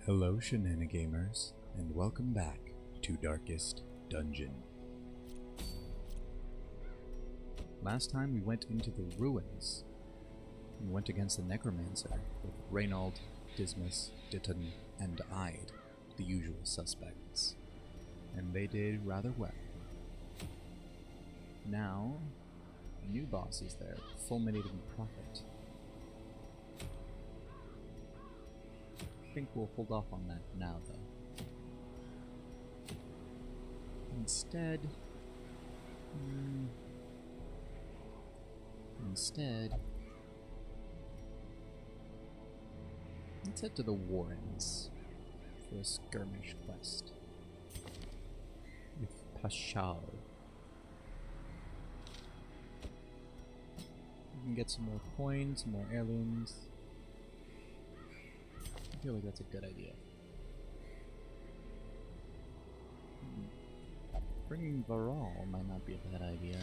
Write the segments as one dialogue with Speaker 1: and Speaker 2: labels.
Speaker 1: Hello Shenanigamers, and welcome back to Darkest Dungeon. Last time we went into the ruins. We went against the Necromancer with Reynold, Dismas, Ditton, and Ide, the usual suspects. And they did rather well. Now, a new boss is there, Fulminating Prophet. I think we'll hold off on that now, though. Instead, let's head to the Warrens for a skirmish quest with Pashal. We can get some more coins, some more heirlooms. I feel like that's a good idea. Bringing Varol might not be a bad idea.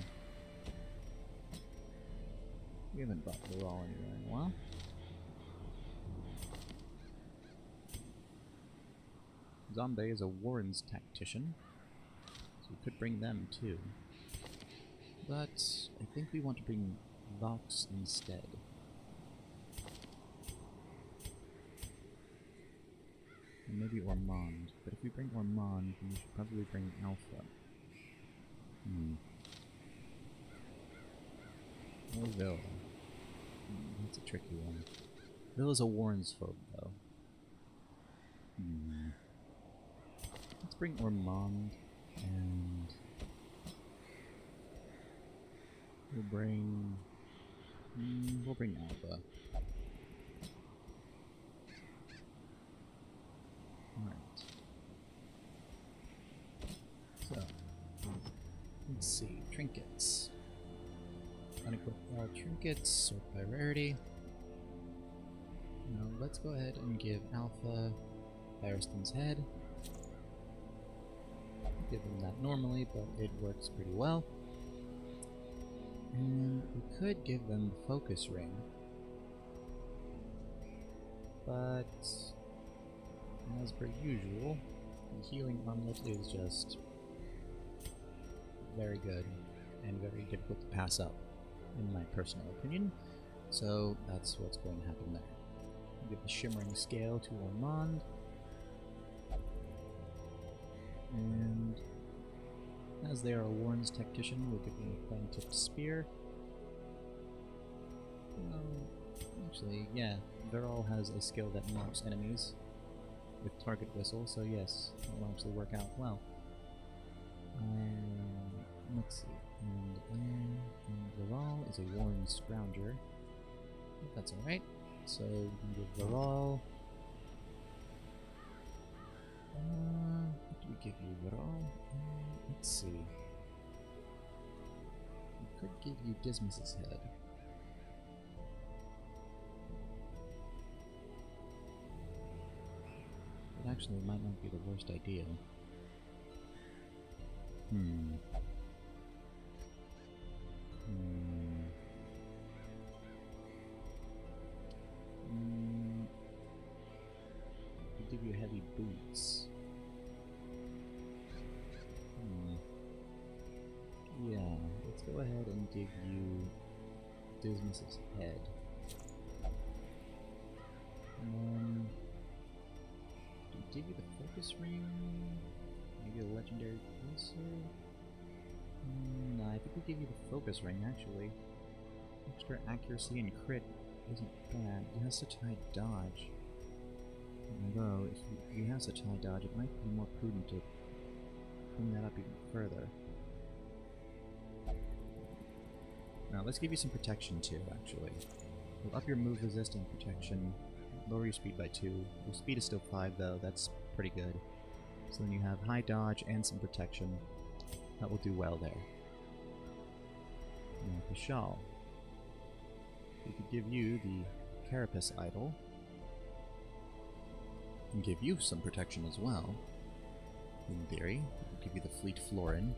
Speaker 1: We haven't brought Varol anywhere in a while. Zombie is a Warren's tactician, so we could bring them too. But I think we want to bring Vox instead. And maybe Ormond, but if we bring Ormond, then we should probably bring Alpha. Or Vil. That's a tricky one. Vil is a Warren's folk, though. Let's bring Ormond, and we'll bring Alpha. Alright. So, let's see. Trinkets. Unequip all trinkets, sort by rarity. Now, let's go ahead and give Alpha Fireston's head. Give him that normally, but it works pretty well. And we could give them the focus ring. But as per usual, the healing armlet is just very good and very difficult to pass up, in my personal opinion. So that's what's going to happen there. Give the shimmering scale to Ormond. And as they are a Warren's tactician, we'll give them a plain-tipped spear. Actually, yeah, Varol has a skill that marks enemies with target whistle, so yes, it will actually work out well. Let's see, and Varol is a Warren Scrounger. If that's alright. So we can give Varol. What do we give you, Varol? Let's see. We could give you Dismas's head. It actually might not be the worst idea. We give you heavy boots. Yeah, let's go ahead and give you Dismas's head. And then do we give you the focus ring? Maybe a legendary closer? No, I think we give you the focus ring actually. Extra accuracy and crit isn't bad. It has such high dodge. Although, if you have such high dodge, it might be more prudent to bring that up even further. Now, let's give you some protection too, actually. We'll up your move resist and protection, lower your speed by 2. Your speed is still 5 though, that's pretty good. So then you have high dodge and some protection. That will do well there. Now, Pashal. We could give you the Carapace Idol. And give you some protection as well. In theory. We'll give you the Fleet Florin.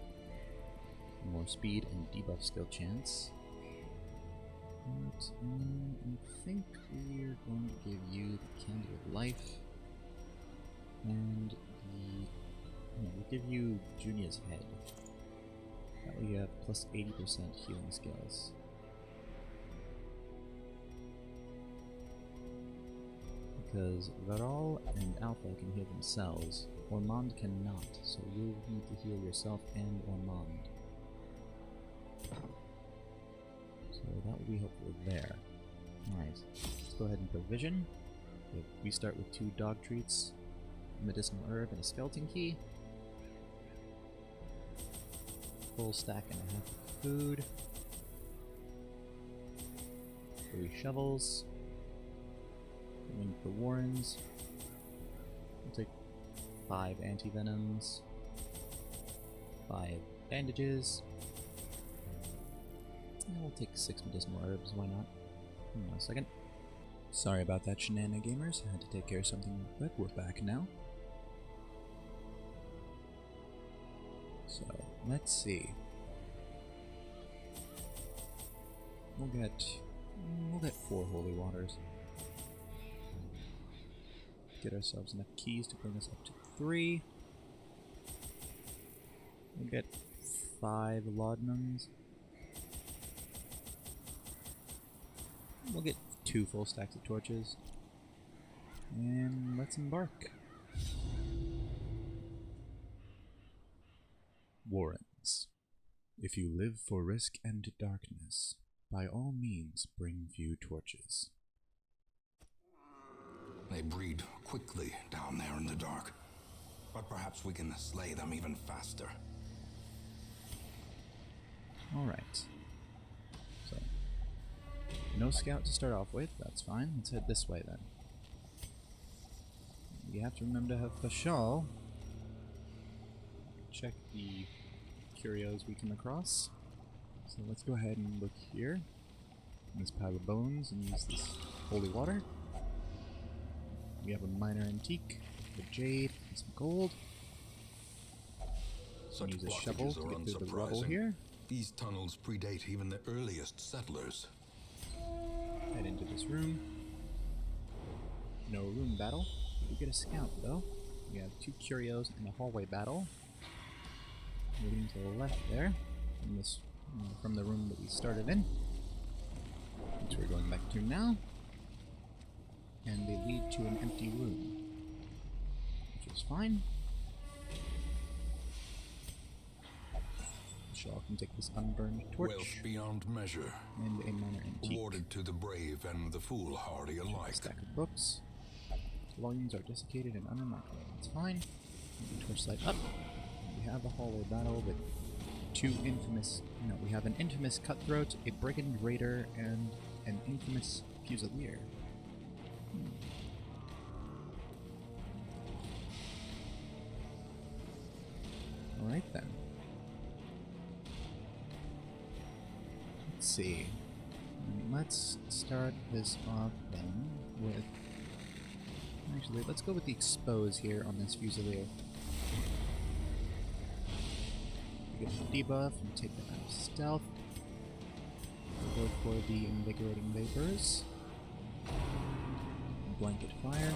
Speaker 1: More speed and debuff skill chance. But, I think we're going to give you the Candle of Life. And we'll give you Junia's head. That way you have plus 80% healing skills. Because Varal and Alpha can heal themselves, Ormond cannot, so you'll need to heal yourself and Ormond. So that will be helpful there. Alright, let's go ahead and provision. We start with 2 dog treats, a medicinal herb, and a skeleton key. Full stack and a half of food. 3 shovels. And for Warrens, we'll take 5 anti-venoms, 5 bandages, and we'll take 6 medicinal herbs, why not? Hang on a second. Sorry about that, Shenanigamers. I had to take care of something real quick. We're back now. So, let's see. We'll get 4 holy waters. Get ourselves enough keys to bring us up to 3. We'll get 5 laudanums. We'll get 2 full stacks of torches. And let's embark. Warrens. If you live for risk and darkness, by all means bring few torches.
Speaker 2: They breed quickly down there in the dark, but perhaps we can slay them even faster.
Speaker 1: Alright. So, no scout to start off with, that's fine. Let's head this way then. We have to remember to have Pashal. Check the curios we come across. So let's go ahead and look here in this pile of bones and use this holy water. We have a minor antique, a jade, and some gold. So use a shovel to get through the rubble here.
Speaker 2: These tunnels predate even the earliest settlers.
Speaker 1: Head into this room. No room battle. We get a scout though. We have 2 curios and a hallway battle. Moving to the left there, from this, from the room that we started in, which we're going back to now. And they lead to an empty room, which is fine. Shaw can take this unburned torch.
Speaker 2: Wealth beyond measure,
Speaker 1: and a minor antique.
Speaker 2: Awarded to the brave and the foolhardy alike.
Speaker 1: A stack of books. Volumes are desiccated and unremarkable. It's fine. The torch light up. We have a hallway battle with 2 infamous. No, we have an infamous cutthroat, a brigand raider, and an infamous fusilier. Alright then. Let's see. Let's start this off then with... Actually, let's go with the expose here on this Fusilier. We get the debuff and take that out of stealth. We'll go for the invigorating vapors. Blanket fire.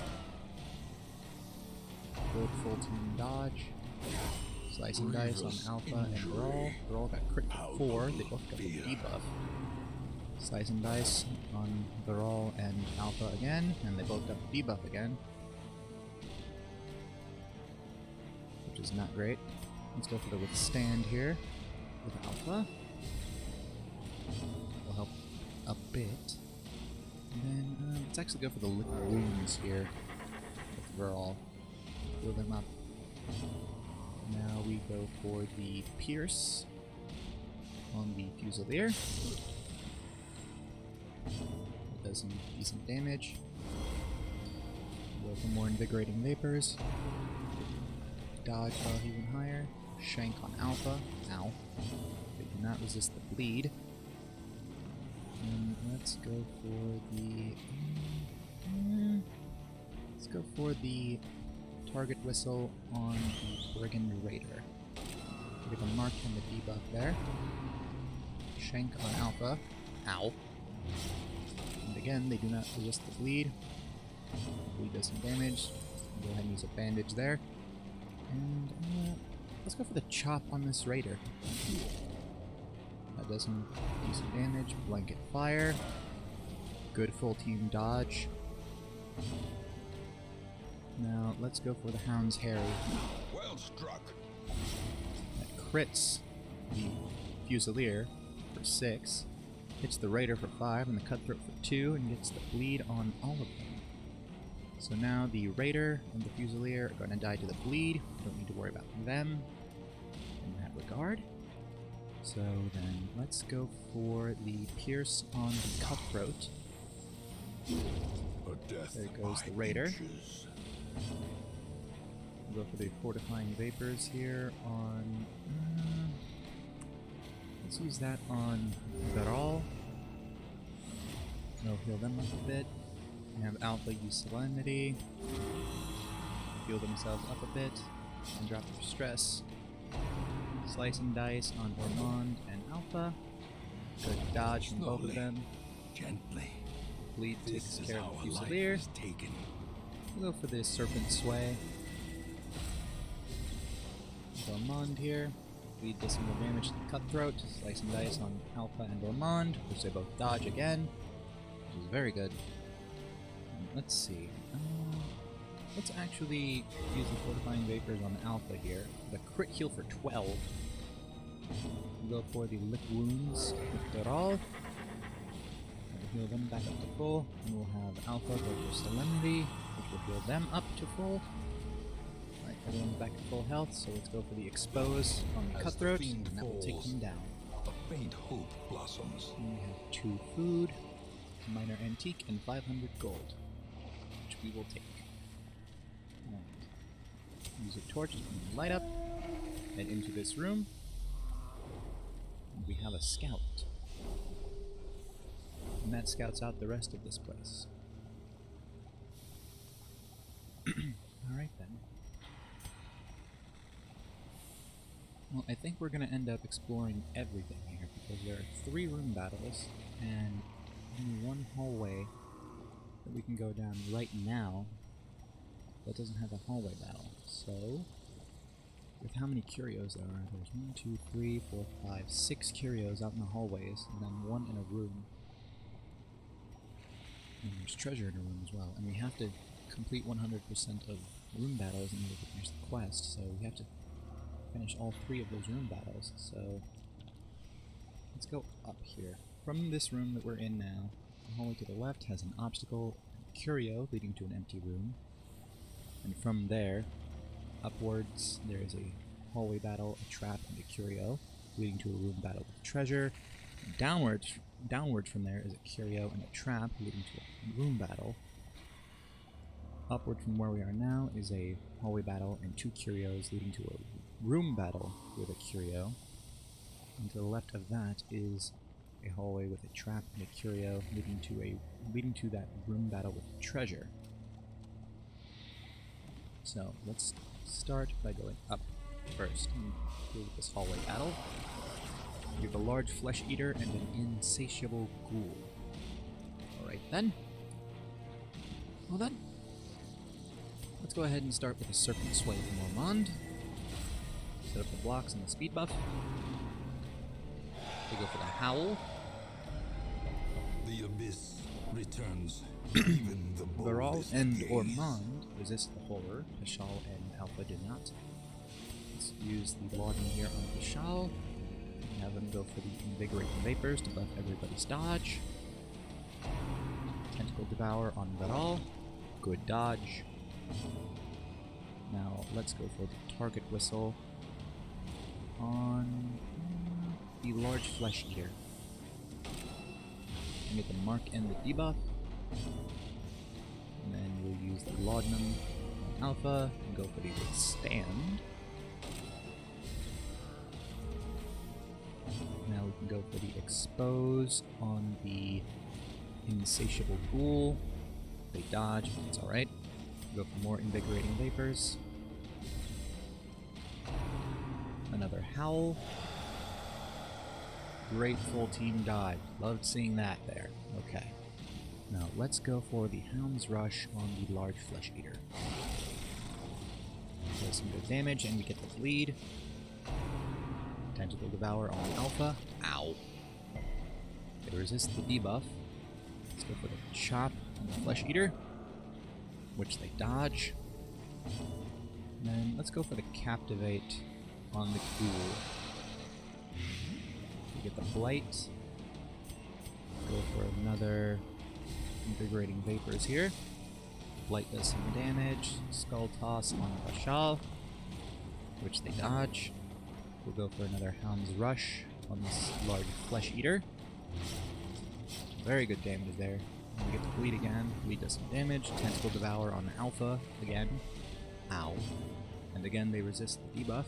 Speaker 1: Go full team dodge. Slice and dice on Alpha and Brawl. Brawl got crit for 4. They both got the debuff. Slice and dice on Brawl and Alpha again, and they both got the debuff again. Which is not great. Let's go for the withstand here with Alpha. Will help a bit. And then let's actually go for the liquid wounds here with Brawl. Heal them up. Now we go for the Pierce on the Fusilier. It does some decent damage. Go for more Invigorating Vapors. Dodge while even higher. Shank on Alpha. Ow. They do not resist the bleed. And let's go for the... let's go for the Target Whistle on the Brigand Raider. Give a mark on the debuff there. Shank on Alpha. Ow. And again, they do not resist the bleed. Bleed does some damage. Go ahead and use a bandage there. And let's go for the chop on this raider. That does some decent damage. Blanket fire. Good full team dodge. Now let's go for the Hound's Harry.
Speaker 2: Well struck.
Speaker 1: That crits the Fusilier for 6, hits the Raider for 5, and the Cutthroat for 2, and gets the bleed on all of them. So now the Raider and the Fusilier are going to die to the bleed. Don't need to worry about them in that regard. So then let's go for the Pierce on the Cutthroat. There goes the Raider. We'll go for the Fortifying Vapors here on... let's use that on Baral. They'll heal them up a bit. We have Alpha use Solemnity. Heal themselves up a bit. And drop their stress. Slice and Dice on Ormond and Alpha. Good dodge from both of them.
Speaker 2: Gently.
Speaker 1: Bleed takes care of the Fusilier. We'll go for the Serpent Sway. Ormond here. Bleed does some more damage to the Cutthroat. Slice and Dice on Alpha and Ormond, which they both dodge again, which is very good. Let's see. Let's actually use the Fortifying Vapors on Alpha here. The crit heal for 12. We'll go for the Lick Wounds with Doral. Heal them back up to full. And we'll have Alpha go for Solemnity, which will heal them up to full. Alright, everyone's back at full health, so let's go for the Expose on the Cutthroat, and that will take them down.
Speaker 2: A faint hope blossoms.
Speaker 1: And we have 2 food, Minor Antique, and 500 gold, which we will take. And use a torch to light up, and into this room. And we have a scout. And that scouts out the rest of this place. Alright then. Well, I think we're going to end up exploring everything here, because there are 3 room battles, and only 1 hallway that we can go down right now that doesn't have a hallway battle. So, with how many Curios there are, there's 1, 2, 3, 4, 5, 6 Curios out in the hallways, and then 1 in a room. And there's treasure in a room as well, and we have to complete 100% of room battles in order to finish the quest, so we have to finish all 3 of those room battles. So let's go up here. From this room that we're in now, the hallway to the left has an obstacle, a curio leading to an empty room, and from there, upwards, there is a hallway battle, a trap, and a curio leading to a room battle with treasure. Downwards from there is a curio and a trap leading to a room battle. Upward from where we are now is a hallway battle and 2 curios leading to a room battle with a curio. And to the left of that is a hallway with a trap and a curio leading to that room battle with treasure. So let's start by going up first and deal with this hallway battle. We have a large flesh eater and an insatiable ghoul. Alright then. Well then, let's go ahead and start with a Serpent Sway from Ormond. Set up the blocks and the speed buff. We go for the Howl.
Speaker 2: The abyss returns. Even the
Speaker 1: Baral
Speaker 2: boldest
Speaker 1: and
Speaker 2: gaze.
Speaker 1: Ormond resist the horror. Vishal and Alpha do not. Let's use the Laudanum here on Vishal. Have them go for the Invigorating Vapors to buff everybody's dodge. Tentacle Devour on Baral. Good dodge. Now let's go for the Target Whistle on the Large Flesh Eater. And get the Mark and the debuff. And then we'll use the Laudanum on Alpha and go for the Withstand. Now we can go for the Expose on the Insatiable Ghoul. They dodge, but it's alright. Go for more Invigorating Vapors. Another Howl. Great full team dive. Loved seeing that there. Okay. Now let's go for the Hound's Rush on the Large Flesh Eater. Does some good damage, and we get the bleed. Tentacle Devour on Alpha. Ow. They resist the debuff. Let's go for the Chop on the Flesh Eater, which they dodge. And then let's go for the Captivate on the Ghoul. We get the Blight. Go for another Invigorating Vapors here. Blight does some damage. Skull Toss on Bashal, which they dodge. We'll go for another Hound's Rush on this large Flesh Eater. Very good damage there. And we get the Bleed again. Bleed does some damage. Tentacle Devour on Alpha again. Ow. And again, they resist the debuff.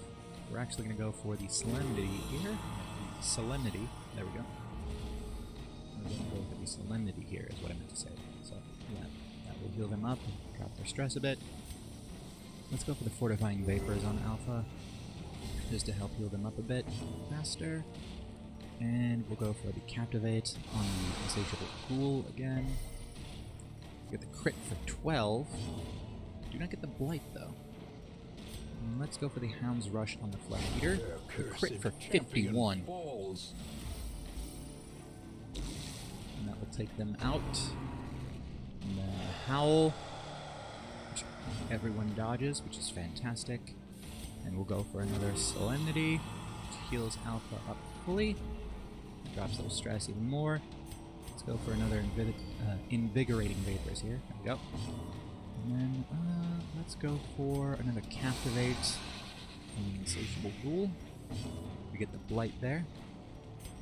Speaker 1: We're actually going to go for the Solemnity here. Solemnity. There we go. We're going to go for the Solemnity here, is what I meant to say. So, yeah, that will heal them up and drop their stress a bit. Let's go for the Fortifying Vapors on Alpha, just to help heal them up a bit faster. And we'll go for the Captivate on the Insatiable Ghoul again. We get the crit for 12. Do not get the Blight, though. And let's go for the Hound's Rush on the Flesh Eater. The crit for 51. And that will take them out. And then the Howl, which everyone dodges, which is fantastic. And we'll go for another Solemnity, which heals Alpha up fully. Drops their stress even more. Let's go for another Invigorating Vapors here. There we go. And then let's go for another Captivate on the Insatiable Ghoul. We get the Blight there.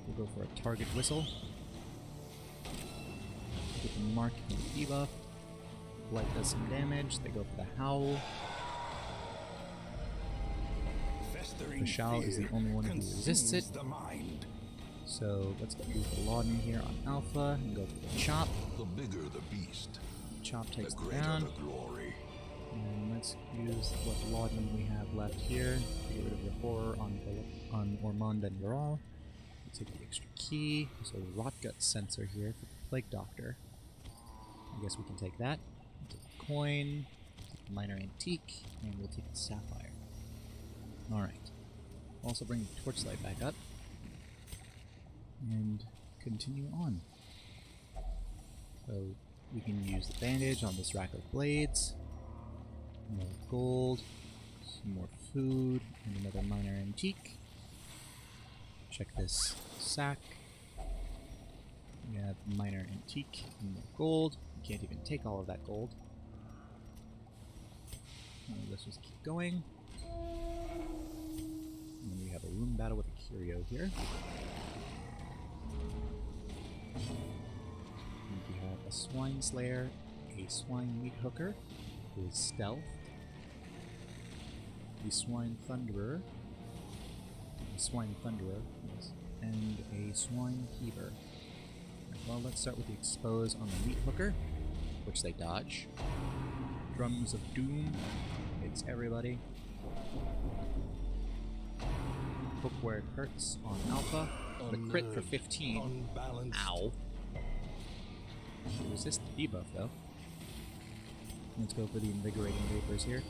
Speaker 1: We'll go for a Target Whistle. Get the Mark and the debuff. Blight does some damage. They go for the Howl. Vashal is the only one who resists it. So let's go for Lauden here on Alpha and go for the Chop.
Speaker 2: The bigger the beast,
Speaker 1: Chop takes
Speaker 2: the
Speaker 1: them
Speaker 2: greater
Speaker 1: down.
Speaker 2: the glory.
Speaker 1: And let's use what Lauden we have left here to get rid of the horror on Ormond and Ural. We'll take the extra key. So Rotgut Sensor here for the Plague Doctor. I guess we can take that. We'll take the coin, take the Minor Antique, and we'll take the Sapphire. Alright. Also bring the Torchlight back up. And continue on. So we can use the bandage on this rack of blades. More gold, some more food, and another minor antique. Check this sack. We have minor antique and more gold. We can't even take all of that gold. Let's just keep going. And then we have a room battle with a Curio here. And we have a Swine Slayer, a Swine Meat Hooker, who is Stealth, the Swine Thunderer, yes, and a Swine Heaver. Right, well, let's start with the Expose on the Meat Hooker, which they dodge. Drums of Doom hits everybody. Hook where it hurts on Alpha. The crit for 15. Ow. They resist the debuff though. Let's go for the Invigorating Vapors here.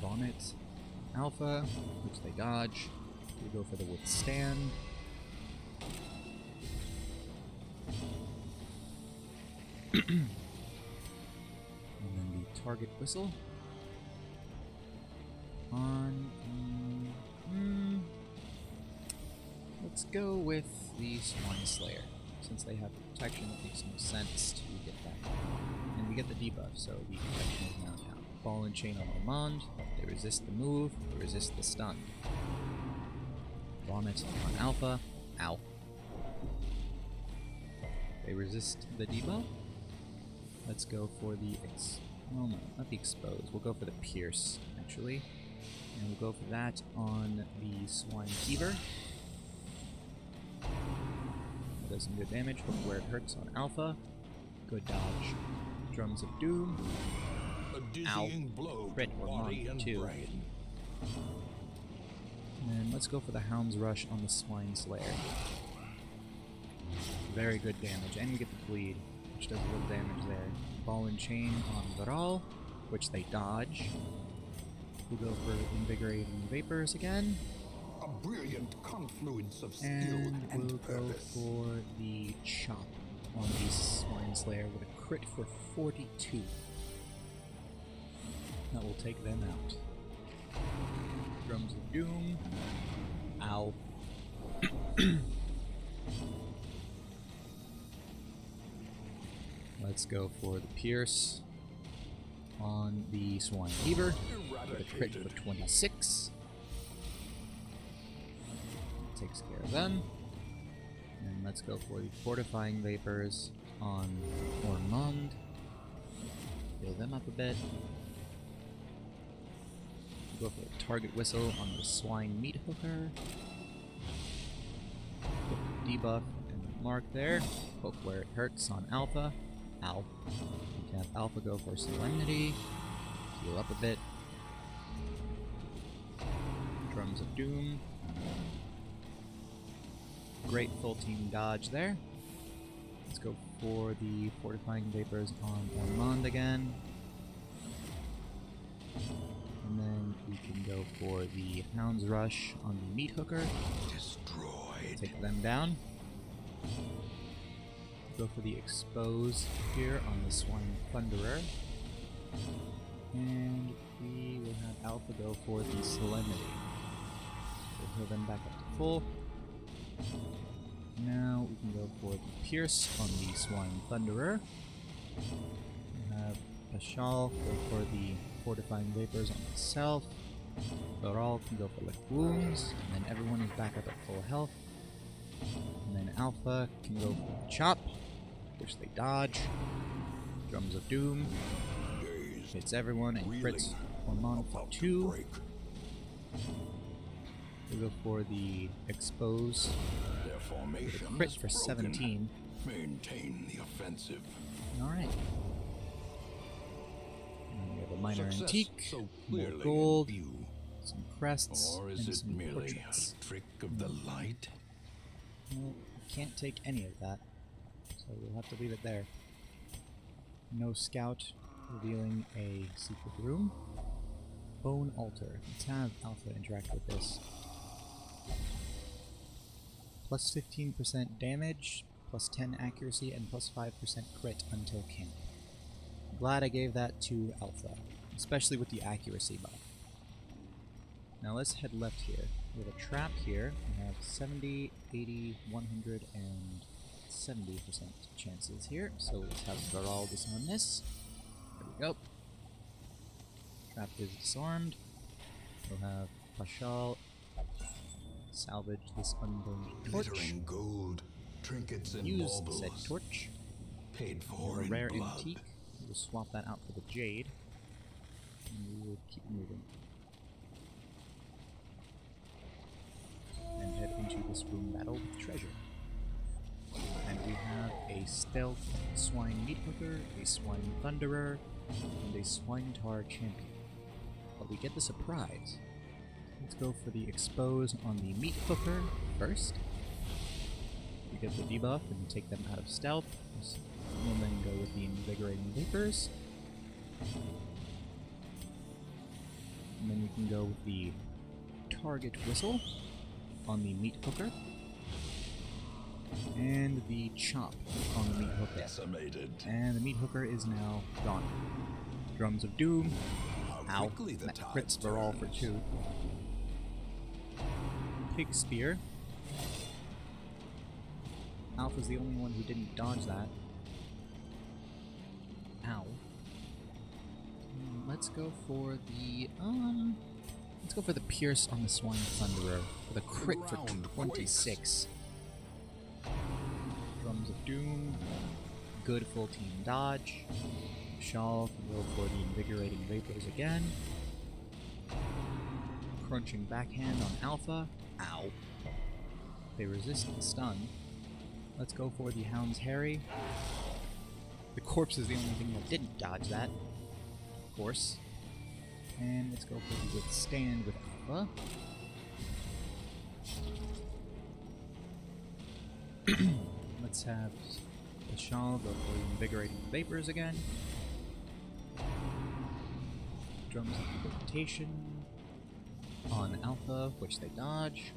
Speaker 1: Vomit Alpha, which they dodge. We go for the Withstand. And then the Target Whistle. Let's go with the Swine Slayer. Since they have protection, it makes no sense to get that. And we get the debuff, so the protection is now down. Ball and Chain on Ormond. They resist the move, they resist the stun. Vomit on Alpha. Ow. They resist the debuff. Let's go for the oh no, not the Expose. We'll go for the Pierce, actually. And we'll go for that on the Swine Heaver. That does some good damage. Hook where it hurts on Alpha. Good dodge. Drums of Doom. Ow. Crit Ormond too. And let's go for the Hound's Rush on the Swine Slayer. Very good damage. And we get the Bleed, which does a little damage there. Ball and Chain on Varal, which they dodge. We'll go for Invigorating Vapors again.
Speaker 2: A brilliant confluence of skill
Speaker 1: And
Speaker 2: and
Speaker 1: we'll go
Speaker 2: purpose.
Speaker 1: for the Chop on the Swine Slayer with a crit for 42. That will take them out. Drums of Doom. Ow. Let's go for the Pierce on the Swine Heaver with a crit for 26. Takes care of them. And let's go for the Fortifying Vapors on Ormond. Heal them up a bit. Go for the Target Whistle on the Swine Meat Hooker. Put the debuff and mark there. Poke where it hurts on Alpha. Ow. We can have Alpha go for Solemnity. Heal up a bit. Drums of Doom. Great full team dodge there. Let's go for the Fortifying Vapors on Ormond again. And then we can go for the Hound's Rush on the Meat Hooker.
Speaker 2: Destroyed.
Speaker 1: Take them down. Go for the Expose here on the Swine Thunderer. And we will have Alpha go for the Solemnity. We'll heal them back up to full. Now we can go for the Pierce on the Swine Thunderer. We have Pashal go for the Fortifying Vapors on itself. Baral can go for Lick Wounds, and then everyone is back up at full health. And then Alpha can go for the Chop, which they dodge. Drums of Doom hits everyone and crits Ormond for 2. We go for the Expose.
Speaker 2: Their formation
Speaker 1: Crit
Speaker 2: is
Speaker 1: for
Speaker 2: broken.
Speaker 1: 17.
Speaker 2: Maintain the offensive.
Speaker 1: Alright. We have a minor
Speaker 2: Success
Speaker 1: antique,
Speaker 2: so
Speaker 1: more
Speaker 2: clearly in
Speaker 1: gold,
Speaker 2: view.
Speaker 1: some crests,
Speaker 2: Or is
Speaker 1: and
Speaker 2: it
Speaker 1: some
Speaker 2: merely
Speaker 1: portraits.
Speaker 2: a trick of the light?
Speaker 1: Well, we can't take any of that, so we'll have to leave it there. No scout, revealing a secret room. Bone Altar. Let's have Alpha interact with this. Plus 15% damage, plus 10 accuracy, and plus 5% crit until camp. Glad I gave that to Alpha, especially with the accuracy buff. Now let's head left here. We have a trap here. We have 70, 80, 100, and 70% chances here. So let's have Varal disarm this. There we go. Trap is disarmed. We'll have Pashal salvage this unburned torch.
Speaker 2: Glittering gold, trinkets and
Speaker 1: Use
Speaker 2: baubles.
Speaker 1: said torch.
Speaker 2: Paid
Speaker 1: We
Speaker 2: for
Speaker 1: have a
Speaker 2: in
Speaker 1: rare
Speaker 2: blood.
Speaker 1: antique. We'll swap that out for the jade. And we will keep moving. And head into this room battle with treasure. And we have a stealth Swine Meat Hooker, a Swine Thunderer, and a Swine Tar champion. But we get the surprise. Let's go for the Expose on the Meat Hooker first. We get the debuff and take them out of stealth. We'll then go with the Invigorating Vapors. And then we can go with the Target Whistle on the Meat Hooker. And the Chop on the Meat Hooker.
Speaker 2: Decimated.
Speaker 1: And the Meat Hooker is now gone. Drums of Doom.
Speaker 2: How
Speaker 1: Ow.
Speaker 2: quickly the
Speaker 1: That
Speaker 2: tide
Speaker 1: crits Varal for
Speaker 2: turns.
Speaker 1: 2. Pig Spear. Alpha's the only one who didn't dodge that. Ow. Let's go for the let's go for the Pierce on the Swine Thunderer with a crit for
Speaker 2: ground
Speaker 1: 26. Drums of Doom. Good full team dodge. Shawl can go for the Invigorating Vapors again. Crunching backhand on Alpha. Ow. They resist the stun. Let's go for the Hound's Harry. The corpse is the only thing that didn't dodge that. Of course. And let's go for the Withstand with Alpha. Let's have the Shawl go for the Invigorating Vapors again. Drums of Debilitation on Alpha, which they dodge.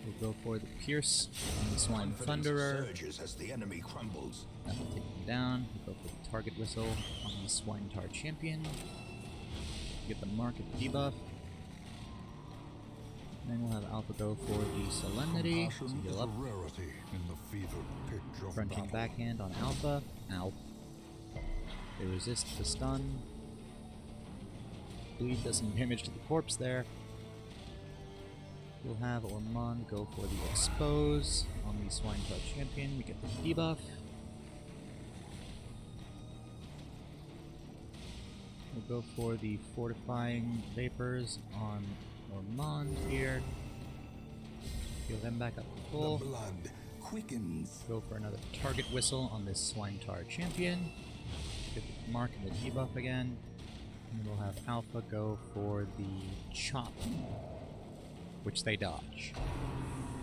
Speaker 1: We'll go for the Pierce on the Swine Thunderer.
Speaker 2: Surges as the enemy crumbles.
Speaker 1: That will take them down. We'll go for the Target Whistle on the Swine Tar Champion. Get the Mark of the debuff. And then we'll have Alpha go for the Solemnity. So heal up.
Speaker 2: Rarity in the fevered pitch of
Speaker 1: Crunching backhand on Alpha. Ow. They resist the stun. Bleed does some damage to the corpse there. We'll have Ormond go for the Expose on the Swine Tar Champion. We get the debuff. We'll go for the Fortifying Vapors on Ormond here. Heal them back up to full.
Speaker 2: The blood quickens.
Speaker 1: Go for another Target Whistle on this Swine Tar Champion. Get the Mark and the debuff again. And we'll have Alpha go for the Chop, which they dodge.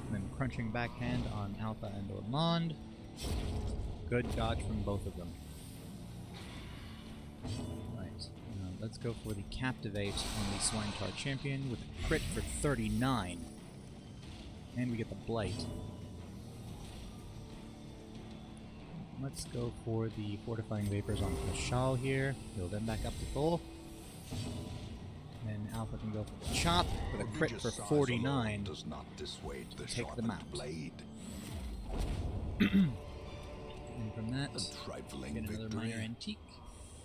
Speaker 1: And then Crunching Backhand on Alpha and Ormond. Good dodge from both of them. Right, let's go for the Captivate on the Swine Tar Champion with a crit for 39. And we get the Blight. Let's go for the Fortifying Vapors on Pashal here. Heal them back up to full. And Alpha can go for the Chop with a crit for 49.
Speaker 2: Does not dissuade the
Speaker 1: Take them out.
Speaker 2: blade.
Speaker 1: And from that,
Speaker 2: A trifling
Speaker 1: get another
Speaker 2: victory,
Speaker 1: minor antique.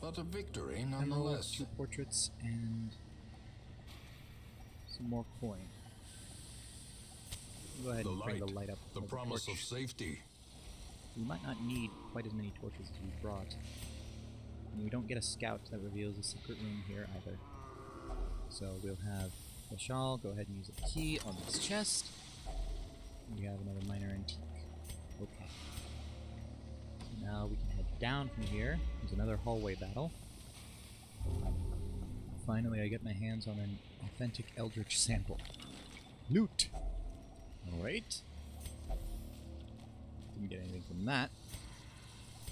Speaker 2: but a victory
Speaker 1: Emerald,
Speaker 2: nonetheless.
Speaker 1: 2 portraits, and some more coin. Go ahead and bring the light up.
Speaker 2: The
Speaker 1: of
Speaker 2: promise
Speaker 1: torch.
Speaker 2: of safety.
Speaker 1: We might not need quite as many torches as we brought. And we don't get a scout that reveals a secret room here either. So we'll have Pashal go ahead and use a key on this chest. We have another minor antique. Okay. So now we can head down from here. There's another hallway battle. Finally, I get my hands on an authentic Eldritch sample. Loot! Alright. Didn't get anything from that.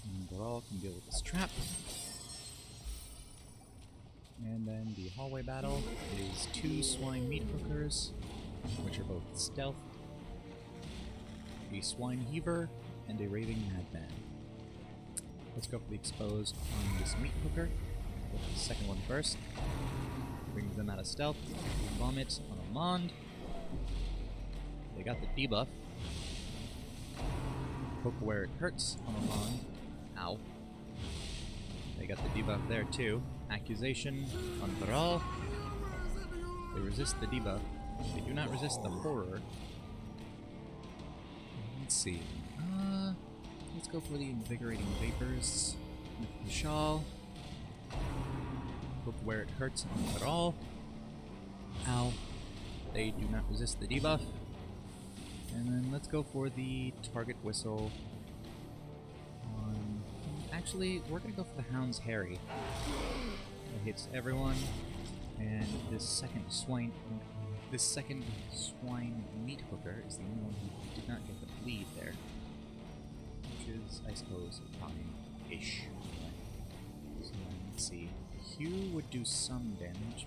Speaker 1: And Baral can deal with this trap. And then the hallway battle is 2 swine meat hookers, which are both stealth, a swine heaver, and a raving madman. Let's go for the exposed on this meat hooker. Go for the second one first. Brings them out of stealth. Vomit on Amand. They got the debuff. Poke where it hurts on Amand. Ow. They got the debuff there too. Accusation on Baral. They resist the debuff. They do not resist the horror. Let's see. Let's go for the invigorating vapors with Vishal. Poke where it hurts on Baral. Ow. They do not resist the debuff. And then let's go for the target whistle on... Actually, we're gonna go for the Hound's Harry. It hits everyone, and this second swine meat hooker is the only one who did not get the bleed there. Which is, I suppose, fine-ish. So let's see. Hugh would do some damage.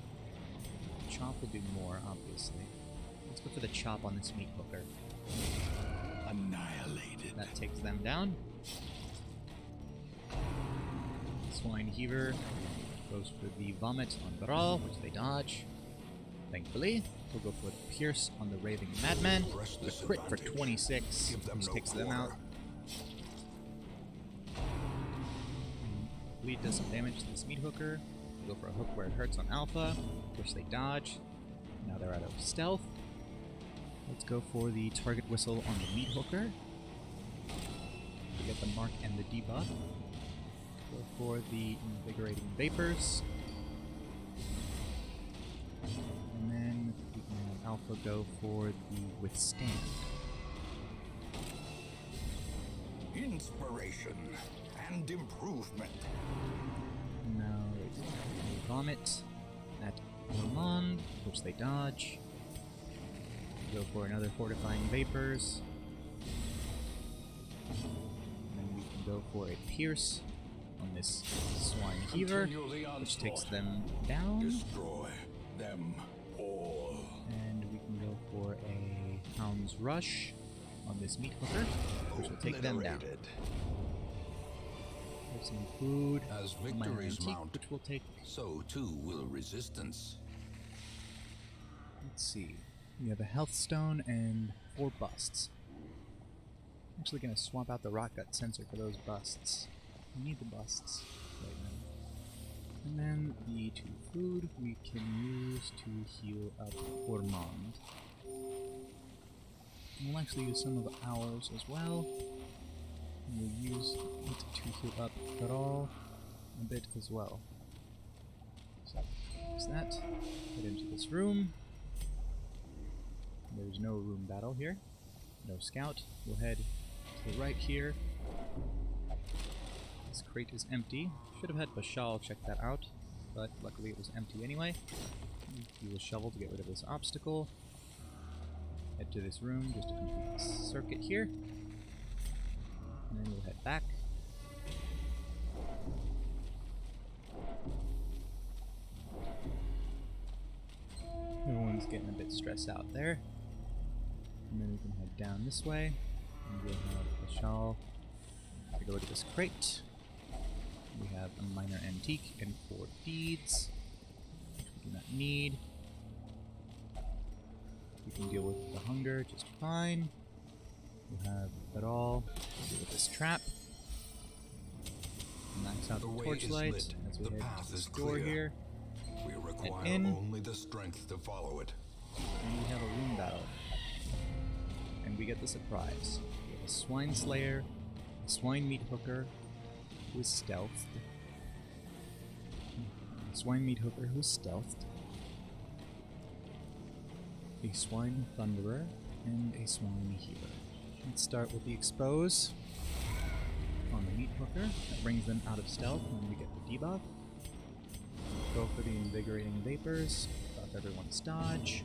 Speaker 1: Chop would do more, obviously. Let's go for the chop on this meat hooker.
Speaker 2: Annihilated.
Speaker 1: That takes them down. Swine Heaver goes for the Vomit on Baral, which they dodge. Thankfully, we'll go for the Pierce on the Raving Madman. The crit for 26, which takes them out. Bleed does some damage to this meat hooker. We'll go for a hook where it hurts on Alpha, which they dodge. Now they're out of stealth. Let's go for the target whistle on the meat hooker. We get the mark and the debuff. Go for the invigorating vapors. And then we can have Alpha go for the withstand.
Speaker 2: Inspiration and improvement.
Speaker 1: Now they vomit at Ormond, which they dodge. Go for another fortifying vapors. And then we can go for a pierce on this Swine Heaver, which takes them down.
Speaker 2: Destroy them all.
Speaker 1: And we can go for a Hound's Rush on this Meat Hooker, which will take them down. Have some food,
Speaker 2: As
Speaker 1: a minor
Speaker 2: victories
Speaker 1: antique,
Speaker 2: mount,
Speaker 1: which will take.
Speaker 2: so too will resistance.
Speaker 1: Let's see. We have a health stone and 4 busts. I'm actually going to swap out the rock gut sensor for those busts. We need the busts right now. And then the 2 food we can use to heal up Ormond. We'll actually use some of ours as well. And we'll use it to heal up Thrall a bit as well. So, use that. Get into this room. There's no room battle here. No scout. We'll head to the right here. This crate is empty. Should have had Bashal check that out, but luckily it was empty anyway. Use a shovel to get rid of this obstacle. Head to this room just to complete this circuit here. And then we'll head back. Everyone's getting a bit stressed out there. And then we can head down this way. And we'll have a shawl to go look at this crate. We have a minor antique and 4 deeds, which we do not need. We can deal with the hunger just fine. We'll have it all. Deal with this trap. Max out the torchlight as we head to this door here.
Speaker 2: We require
Speaker 1: in.
Speaker 2: only the strength to follow it.
Speaker 1: And we have a room battle. And we get the surprise. We have a Swine Slayer, a Swine Meat Hooker, who is stealthed. A Swine Meat Hooker who is stealthed. A Swine Thunderer, and a Swine Healer. Let's start with the Expose on the Meat Hooker. That brings them out of stealth when we get the debuff. Go for the Invigorating Vapors, buff everyone's dodge.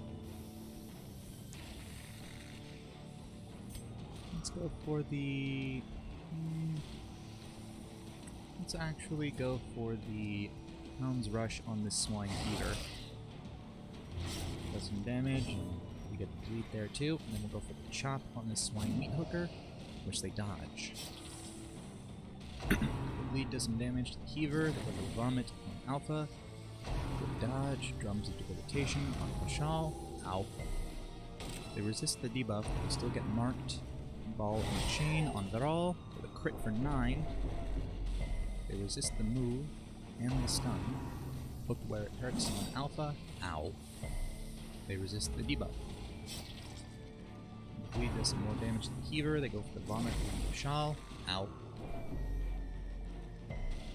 Speaker 1: Let's go for the... let's actually go for the Hound's Rush on this Swine Heater. Does some damage, and we get the bleed there too. And then we'll go for the Chop on this Swine Meat Hooker, which they dodge. The bleed does some damage to the Heaver, they go for the Vomit on Alpha. The dodge, Drums of Debilitation on Pashal, Alpha. They resist the debuff, but they still get marked. Ball and Chain on Thrall with a crit for 9. They resist the move and the stun. Hook where it hurts on Alpha, Ow. They resist the debuff. The bleed does some more damage to the Heaver, they go for the Vomit on Pashal, Ow.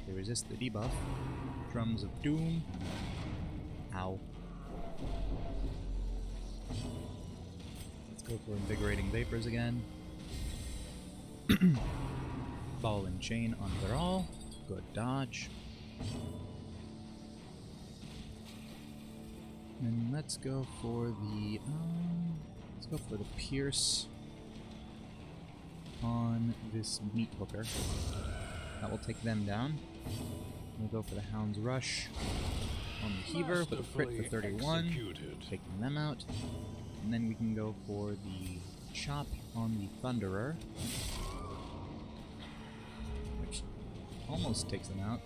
Speaker 1: They resist the debuff. Drums of Doom. Ow. Let's go for Invigorating Vapors again. Ball and Chain on Thrall. Good dodge. And let's go for the Pierce on this Meat Hooker. That will take them down. We'll go for the Hound's Rush on the Heaver with a crit for 31, taking them out. And then we can go for the Chop on the Thunderer, which almost takes them out.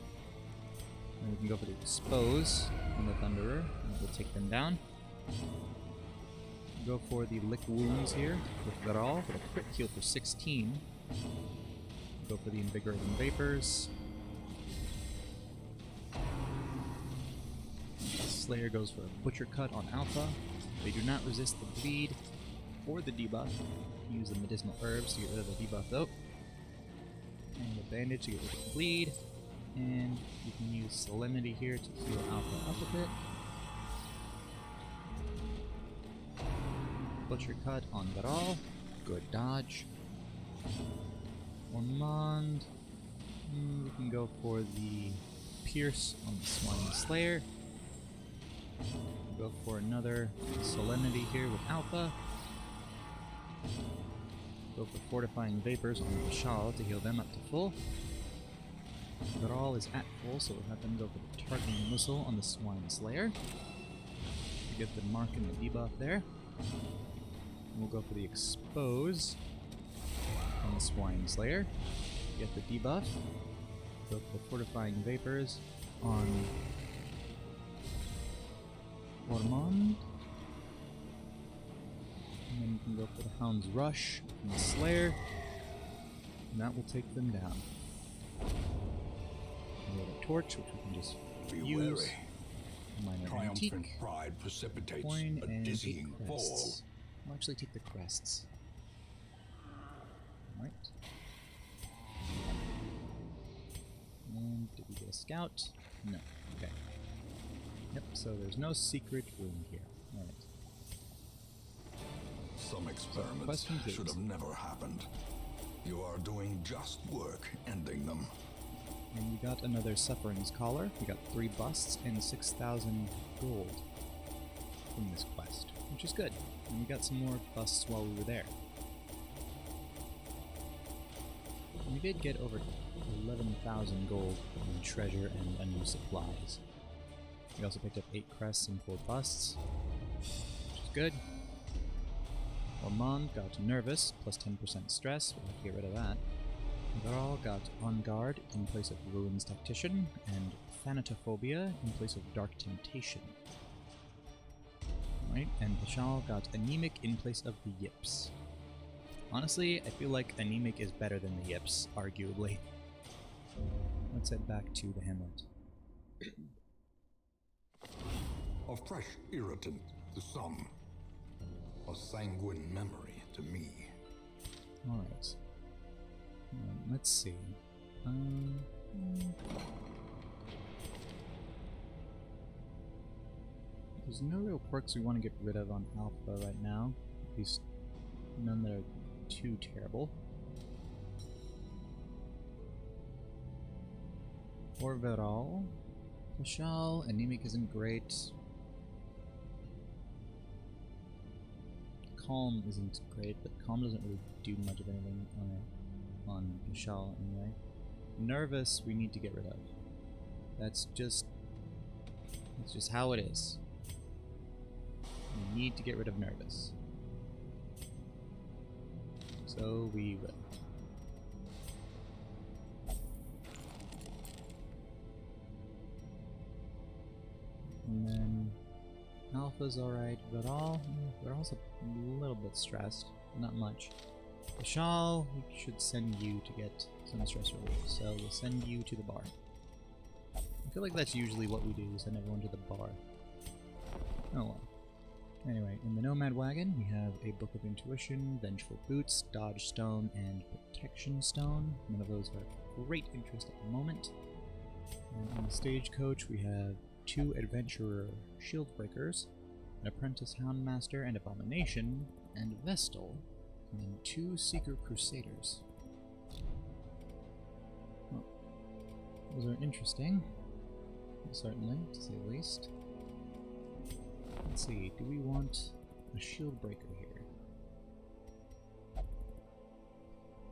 Speaker 1: And we can go for the Expose on the Thunderer, and that will take them down. Go for the Lick Wounds here with Thrall with a crit heal for 16. Go for the Invigorating Vapors. Slayer goes for a Butcher Cut on Alpha. They do not resist the bleed or the debuff. Use the medicinal herbs to get rid of the debuff though. And the bandage to get rid of the bleed. And you can use Solemnity here to heal Alpha up a bit. Butcher Cut on Thrall. Good dodge. Ormond. We can go for the Pierce on the Swine Slayer. Go for another Solemnity here with Alpha. Go for Fortifying Vapors on the Pashal to heal them up to full. Graal is at full, so we'll have them go for the targeting missile on the Swine Slayer. We get the mark and the debuff there. And we'll go for the expose on the Swine Slayer. Get the debuff. Go for the fortifying vapors on Ormond. And then we can go for the Hound's Rush and the Slayer. And that will take them down. We have a torch, which we can just use. Minor
Speaker 2: Triumphant
Speaker 1: antique.
Speaker 2: pride precipitates
Speaker 1: Coin
Speaker 2: a
Speaker 1: and
Speaker 2: dizzying
Speaker 1: the
Speaker 2: fall.
Speaker 1: crests. I'll actually take the crests. Alright. And did we get a scout? No. Okay. Yep, so there's no secret room here. Alright.
Speaker 2: Some experiments
Speaker 1: question
Speaker 2: should have never happened. You are doing just work ending them.
Speaker 1: And we got another Suffering's Collar. We got 3 busts and 6,000 gold from this quest, which is good. And we got some more busts while we were there. We did get over 11,000 gold in treasure and unused supplies. We also picked up 8 crests and 4 busts, which is good. Ormond got nervous, plus 10% stress. We'll have to get rid of that. Graal got On Guard in place of Ruins Tactician, and Thanatophobia in place of Dark Temptation. Right, and Bashal got Anemic in place of the Yips. Honestly, I feel like Anemic is better than the Yips, arguably. Let's head back to the Hamlet.
Speaker 2: A fresh irritant to some. A sanguine memory to me.
Speaker 1: Alright. Let's see. There's no real quirks we want to get rid of on Alpha right now. At least none that are too terrible. Orveral. Pashal, Anemic isn't great. Calm isn't great, but Calm doesn't really do much of anything on Pashal anyway. Nervous we need to get rid of. That's just how it is. We need to get rid of Nervous. So we will. And then Alpha's alright, but they're also a little bit stressed. Not much. Bashal, we should send you to get some stress relief, so we'll send you to the bar. I feel like that's usually what we do, send everyone to the bar. Oh well. Anyway, in the Nomad Wagon, we have a Book of Intuition, Vengeful Boots, Dodge Stone, and Protection Stone. None of those are of great interest at the moment. And on the Stagecoach, we have 2 Adventurer Shield Breakers, an Apprentice Houndmaster and Abomination, and Vestal, and then 2 Seeker Crusaders. Well, those are interesting, certainly, to say the least. Let's see, do we want a Shield Breaker here?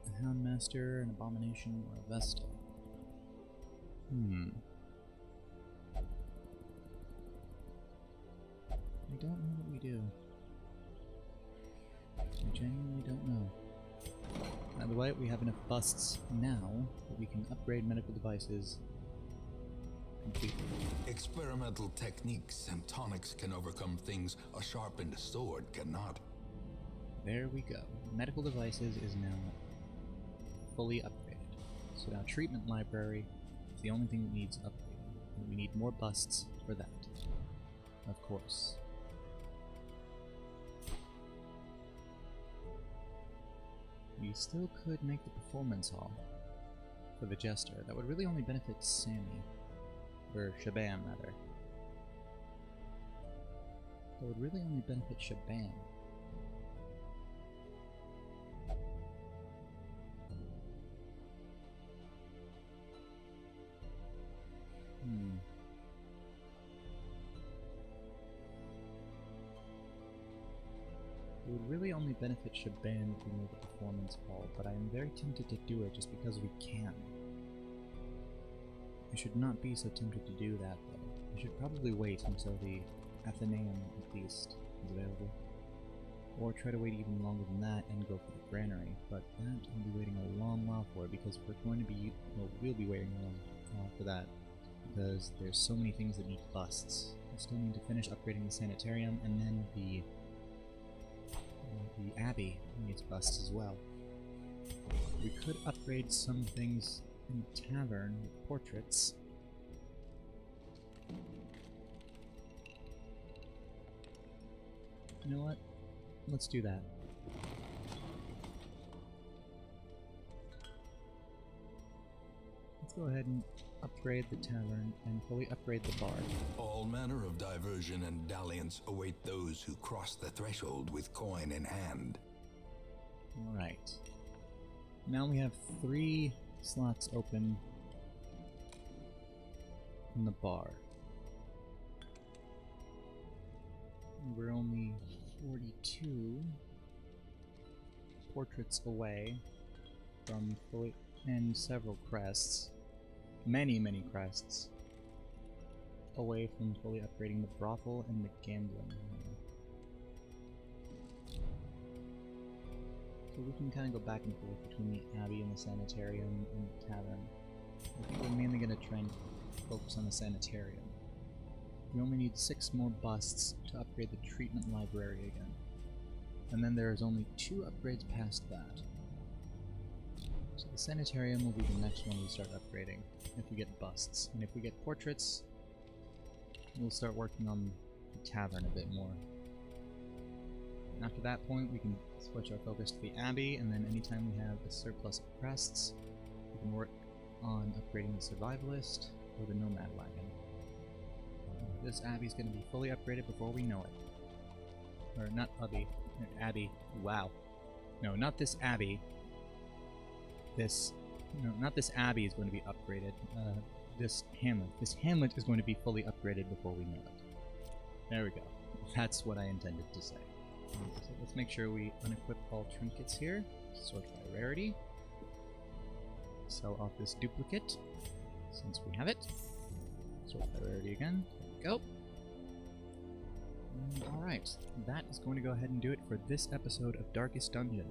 Speaker 1: A Houndmaster, an Abomination, or a Vestal? I don't know what we do. I genuinely don't know. By the way, we have enough busts now that we can upgrade medical devices completely.
Speaker 2: Experimental techniques and tonics can overcome things a sharpened sword cannot.
Speaker 1: There we go. Medical devices is now fully upgraded. So now treatment library is the only thing that needs upgrading. And we need more busts for that. Of course. We still could make the performance hall for the Jester. That would really only benefit Sammy. Or Shaban, rather. That would really only benefit Shaban. It would really only benefit Shaban if we made the performance hall, but I am very tempted to do it just because we can. should not be so tempted to do that, though. I should probably wait until the Athenaeum, at least, is available. Or try to wait even longer than that and go for the granary, but that I'll be waiting a long while for, because we're going to be, well, we'll be waiting a long while for that, because there's so many things that need busts. I still need to finish upgrading the sanitarium, and then the abbey needs busts as well. We could upgrade some things in the tavern with portraits. You know what? Let's do that. Let's go ahead and upgrade the tavern and fully upgrade the bar.
Speaker 2: All manner of diversion and dalliance await those who cross the threshold with coin in hand.
Speaker 1: Alright. Now we have 3 slots open in the bar. We're only 42 portraits away from fully, and several crests, many crests, away from fully upgrading the brothel and the gambling. So we can kind of go back and forth between the abbey and the sanitarium and the tavern. I think we're mainly going to try and focus on the sanitarium. We only need 6 more busts to upgrade the treatment library again. And then there is only 2 upgrades past that. So the sanitarium will be the next one we start upgrading, if we get busts. And if we get portraits, we'll start working on the tavern a bit more. And after that point, we can switch our focus to the abbey, and then anytime we have a surplus of crests, we can work on upgrading the survivalist or the nomad wagon. This abbey's going to be fully upgraded before we know it. Or not abbey. Wow. No, not this abbey. Not this abbey is going to be upgraded. This hamlet. This hamlet is going to be fully upgraded before we know it. There we go. That's what I intended to say. So let's make sure we unequip all trinkets here. Sort by rarity. Sell off this duplicate, since we have it. Sort by rarity again. There we go. Alright, that is going to go ahead and do it for this episode of Darkest Dungeon.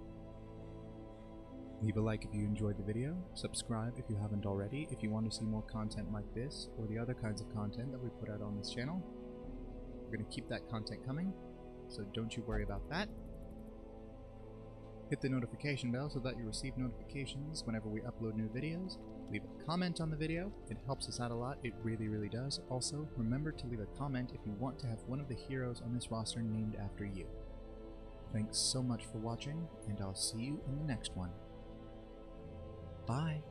Speaker 1: Leave a like if you enjoyed the video, subscribe if you haven't already if you want to see more content like this, or the other kinds of content that we put out on this channel. We're going to keep that content coming, so don't you worry about that. Hit the notification bell so that you receive notifications whenever we upload new videos. Leave a comment on the video, it helps us out a lot, it really does. Also, remember to leave a comment if you want to have one of the heroes on this roster named after you. Thanks so much for watching, and I'll see you in the next one. Bye!